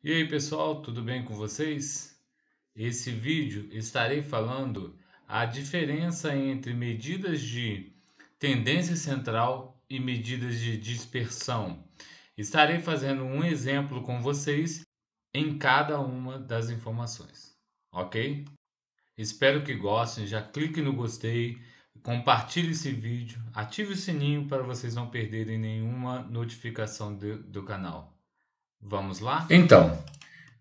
E aí pessoal, tudo bem com vocês? Esse vídeo estarei falando a diferença entre medidas de tendência central e medidas de dispersão. Estarei fazendo um exemplo com vocês em cada uma das informações, ok? Espero que gostem, já clique no gostei, compartilhe esse vídeo, ative o sininho para vocês não perderem nenhuma notificação do canal. Vamos lá? Então,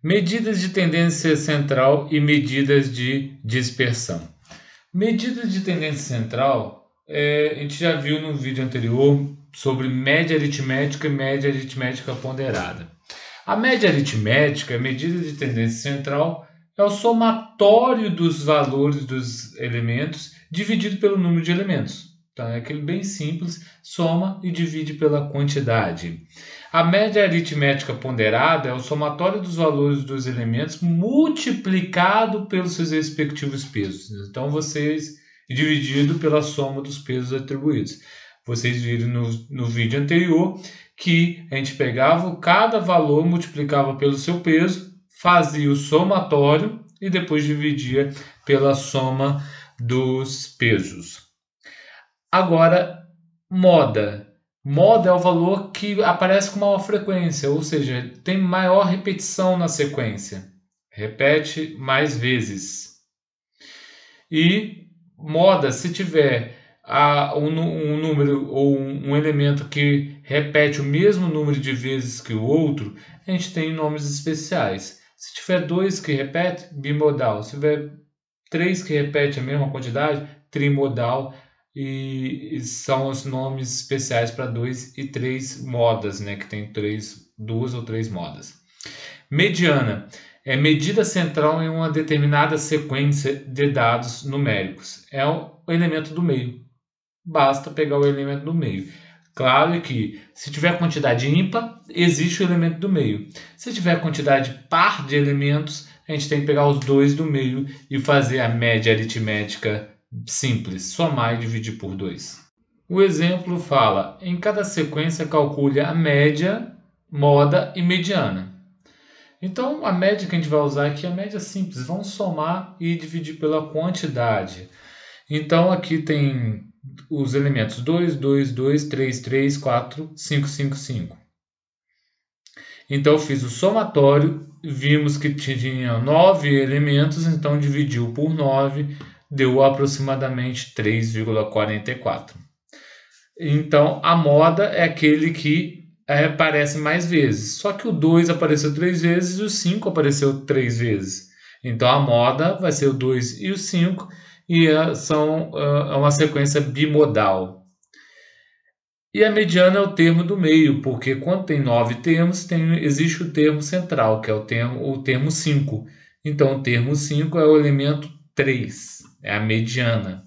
medidas de tendência central e medidas de dispersão. Medidas de tendência central, a gente já viu no vídeo anterior sobre média aritmética e média aritmética ponderada. A média aritmética, a medida de tendência central, é o somatório dos valores dos elementos dividido pelo número de elementos. Então é aquele bem simples, soma e divide pela quantidade. A média aritmética ponderada é o somatório dos valores dos elementos multiplicado pelos seus respectivos pesos. Então dividido pela soma dos pesos atribuídos. Vocês viram no vídeo anterior que a gente pegava cada valor, multiplicava pelo seu peso, fazia o somatório e depois dividia pela soma dos pesos. Agora, moda. Moda é o valor que aparece com maior frequência, ou seja, tem maior repetição na sequência. Repete mais vezes. E moda, se tiver um número ou um elemento que repete o mesmo número de vezes que o outro, a gente tem nomes especiais. Se tiver dois que repetem, bimodal. Se tiver três que repetem a mesma quantidade, trimodal. E são os nomes especiais para 2 e 3 modas, né? Que tem duas ou três modas. Mediana é medida central em uma determinada sequência de dados numéricos. É o elemento do meio. Basta pegar o elemento do meio. Claro que se tiver quantidade ímpar, existe o elemento do meio. Se tiver quantidade par de elementos, a gente tem que pegar os dois do meio e fazer a média aritmética simples, somar e dividir por 2. O exemplo fala, em cada sequência calcule a média, moda e mediana. Então a média que a gente vai usar aqui é a média simples, vamos somar e dividir pela quantidade. Então aqui tem os elementos 2, 2, 2, 3, 3, 4, 5, 5, 5. Então eu fiz o somatório, vimos que tinha 9 elementos, então dividiu por 9, deu aproximadamente 3,44. Então a moda é aquele que aparece mais vezes, só que o 2 apareceu 3 vezes e o 5 apareceu 3 vezes. Então a moda vai ser o 2 e o 5 e são uma sequência bimodal. E a mediana é o termo do meio, porque quando tem 9 termos, existe o termo central, que é o termo 5. Então o termo 5 é o elemento 3, é a mediana.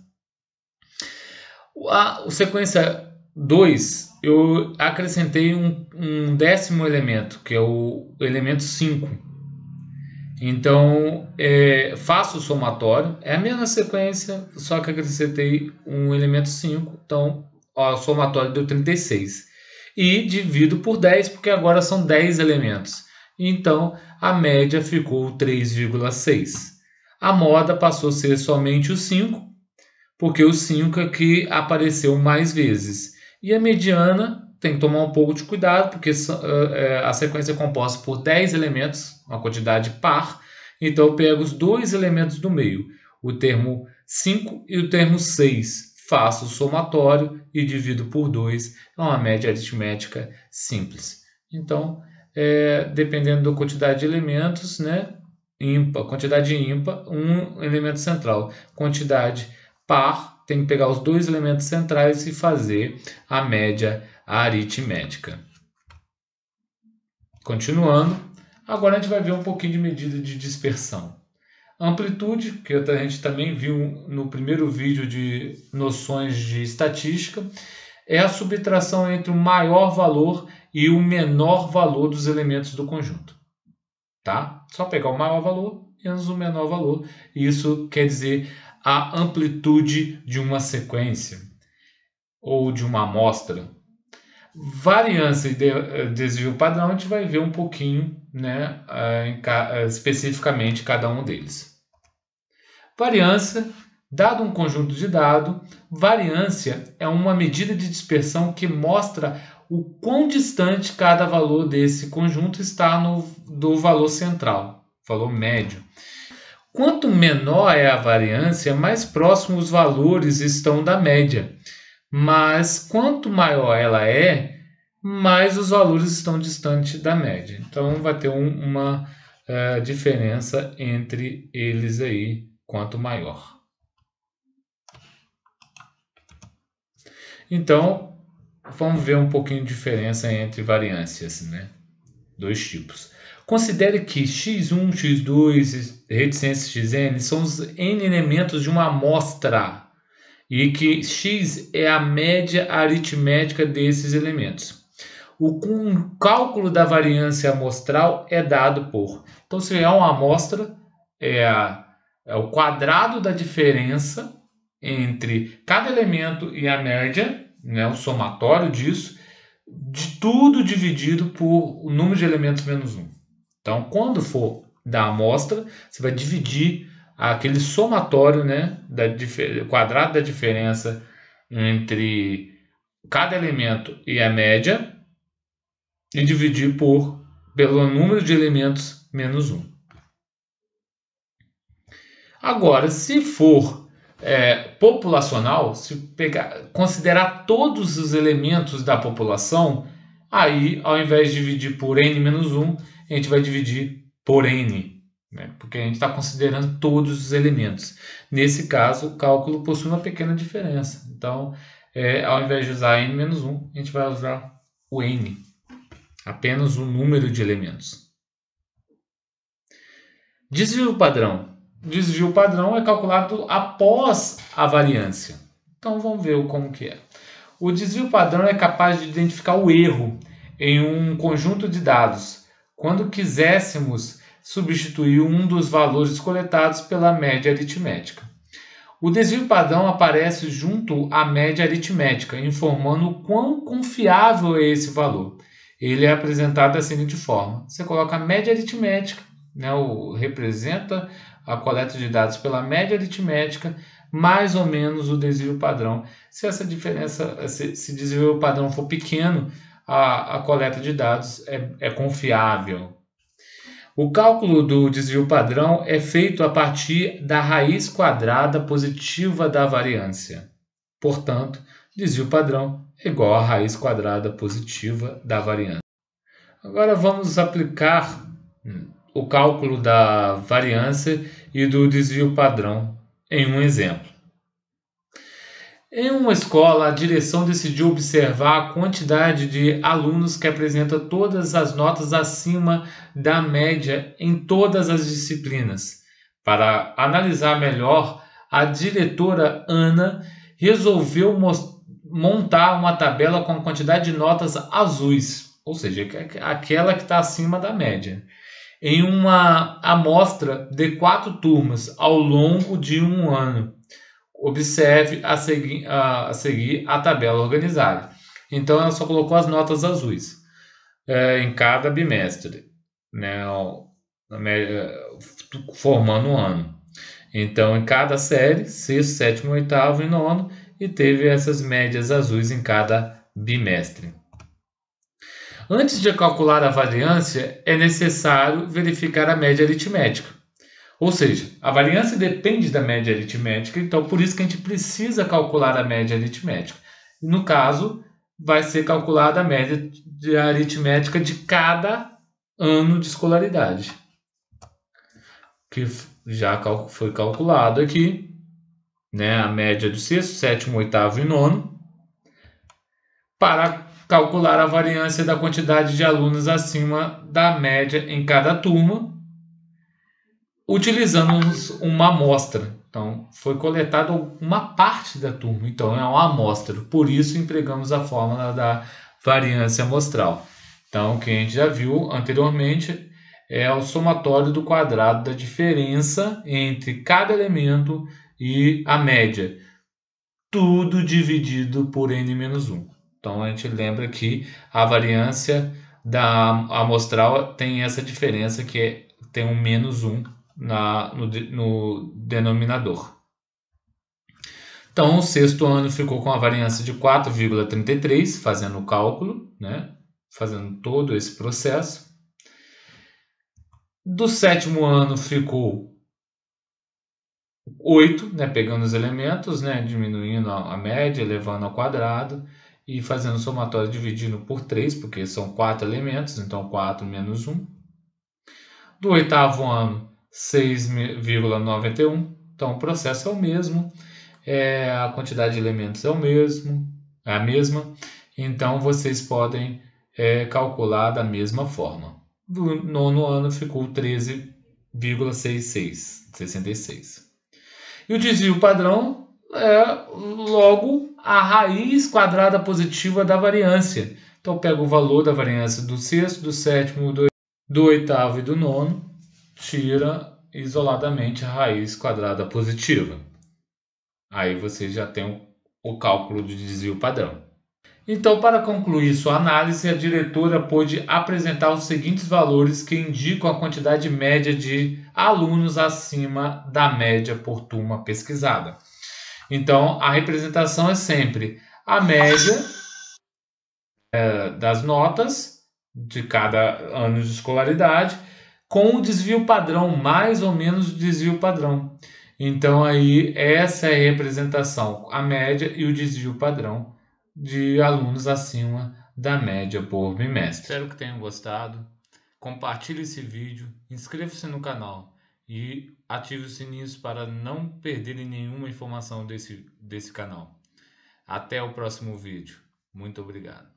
A sequência 2, eu acrescentei um décimo elemento, que é o elemento 5. Então, faço o somatório, é a mesma sequência, só que acrescentei um elemento 5, então o somatório deu 36. E divido por 10, porque agora são 10 elementos. Então, a média ficou 3,6. A moda passou a ser somente o 5, porque o 5 é que apareceu mais vezes. E a mediana tem que tomar um pouco de cuidado, porque a sequência é composta por 10 elementos, uma quantidade par. Então eu pego os dois elementos do meio, o termo 5 e o termo 6. Faço o somatório e divido por 2. É uma média aritmética simples. Então, dependendo da quantidade de elementos, né? Quantidade ímpar, um elemento central. Quantidade par, tem que pegar os dois elementos centrais e fazer a média aritmética. Continuando, agora a gente vai ver um pouquinho de medida de dispersão. Amplitude, que a gente também viu no primeiro vídeo de noções de estatística, é a subtração entre o maior valor e o menor valor dos elementos do conjunto. Tá? Só pegar o maior valor menos o menor valor. Isso quer dizer a amplitude de uma sequência ou de uma amostra. Variância e desvio padrão, a gente vai ver um pouquinho, né, especificamente cada um deles. Variância, dado um conjunto de dados, variância é uma medida de dispersão que mostra o quão distante cada valor desse conjunto está do valor central, valor médio. Quanto menor é a variância, mais próximos os valores estão da média. Mas quanto maior ela é, mais os valores estão distantes da média. Então vai ter uma diferença entre eles aí, quanto maior. Então vamos ver um pouquinho de diferença entre variâncias, né? Dois tipos. Considere que x1, x2, reticência xn são os n elementos de uma amostra e que x é a média aritmética desses elementos. O cálculo da variância amostral é dado por... Então, se é uma amostra, é o quadrado da diferença entre cada elemento e a média, né, o somatório disso, de tudo dividido por o número de elementos menos 1. Então, quando for da amostra, você vai dividir aquele somatório, né, quadrado da diferença entre cada elemento e a média e dividir pelo número de elementos menos 1. Agora, se for populacional, se considerar todos os elementos da população, aí ao invés de dividir por n menos 1, a gente vai dividir por n, né? Porque a gente está considerando todos os elementos. Nesse caso, o cálculo possui uma pequena diferença. Então, ao invés de usar n menos 1, a gente vai usar o n, apenas o número de elementos. Desvio padrão. Desvio padrão é calculado após a variância. Então vamos ver como que é. O desvio padrão é capaz de identificar o erro em um conjunto de dados, quando quiséssemos substituir um dos valores coletados pela média aritmética. O desvio padrão aparece junto à média aritmética, informando o quão confiável é esse valor. Ele é apresentado da seguinte forma: você coloca a média aritmética, né, representa a coleta de dados pela média aritmética, mais ou menos o desvio padrão. Se essa diferença, se desvio padrão for pequeno, a coleta de dados é confiável. O cálculo do desvio padrão é feito a partir da raiz quadrada positiva da variância. Portanto, desvio padrão é igual à raiz quadrada positiva da variância. Agora vamos aplicar o cálculo da variância e do desvio padrão em um exemplo. Em uma escola, a direção decidiu observar a quantidade de alunos que apresentam todas as notas acima da média em todas as disciplinas. Para analisar melhor, a diretora Ana resolveu montar uma tabela com a quantidade de notas azuis, ou seja, aquela que está acima da média, em uma amostra de 4 turmas ao longo de um ano. Observe a seguir a tabela organizada. Então, ela só colocou as notas azuis em cada bimestre, né, formando um ano. Então, em cada série, sexto, sétimo, oitavo e nono, e teve essas médias azuis em cada bimestre. Antes de calcular a variância, é necessário verificar a média aritmética. Ou seja, a variância depende da média aritmética, então por isso que a gente precisa calcular a média aritmética. No caso, vai ser calculada a média aritmética de cada ano de escolaridade, que já foi calculado aqui, né, a média do sexto, sétimo, oitavo e nono, para calcular a variância da quantidade de alunos acima da média em cada turma, utilizando uma amostra. Então, foi coletada uma parte da turma, então é uma amostra. Por isso, empregamos a fórmula da variância amostral. Então, o que a gente já viu anteriormente é o somatório do quadrado da diferença entre cada elemento e a média. Tudo dividido por n-1. Então a gente lembra que a variância da amostral tem essa diferença que tem um -1 no denominador. Então o sexto ano ficou com a variância de 4,33, fazendo o cálculo, né? Fazendo todo esse processo. Do sétimo ano ficou 8, né, pegando os elementos, né, diminuindo a média, elevando ao quadrado e fazendo o somatório dividindo por 3, porque são 4 elementos, então 4 menos 1. Do oitavo ano, 6,91. Então o processo é o mesmo, a quantidade de elementos é a mesma, então vocês podem calcular da mesma forma. Do nono ano ficou 13,66. E o desvio padrão é logo a raiz quadrada positiva da variância. Então eu pego o valor da variância do sexto, do sétimo, do oitavo e do nono, tira isoladamente a raiz quadrada positiva. Aí você já tem o cálculo de desvio padrão. Então, para concluir sua análise, a diretora pôde apresentar os seguintes valores que indicam a quantidade média de alunos acima da média por turma pesquisada. Então, a representação é sempre a média das notas de cada ano de escolaridade com o desvio padrão, mais ou menos o desvio padrão. Então, aí, essa é a representação, a média e o desvio padrão de alunos acima da média por bimestre. Espero que tenham gostado. Compartilhe esse vídeo, inscreva-se no canal e ative o sininho para não perderem nenhuma informação desse canal. Até o próximo vídeo. Muito obrigado.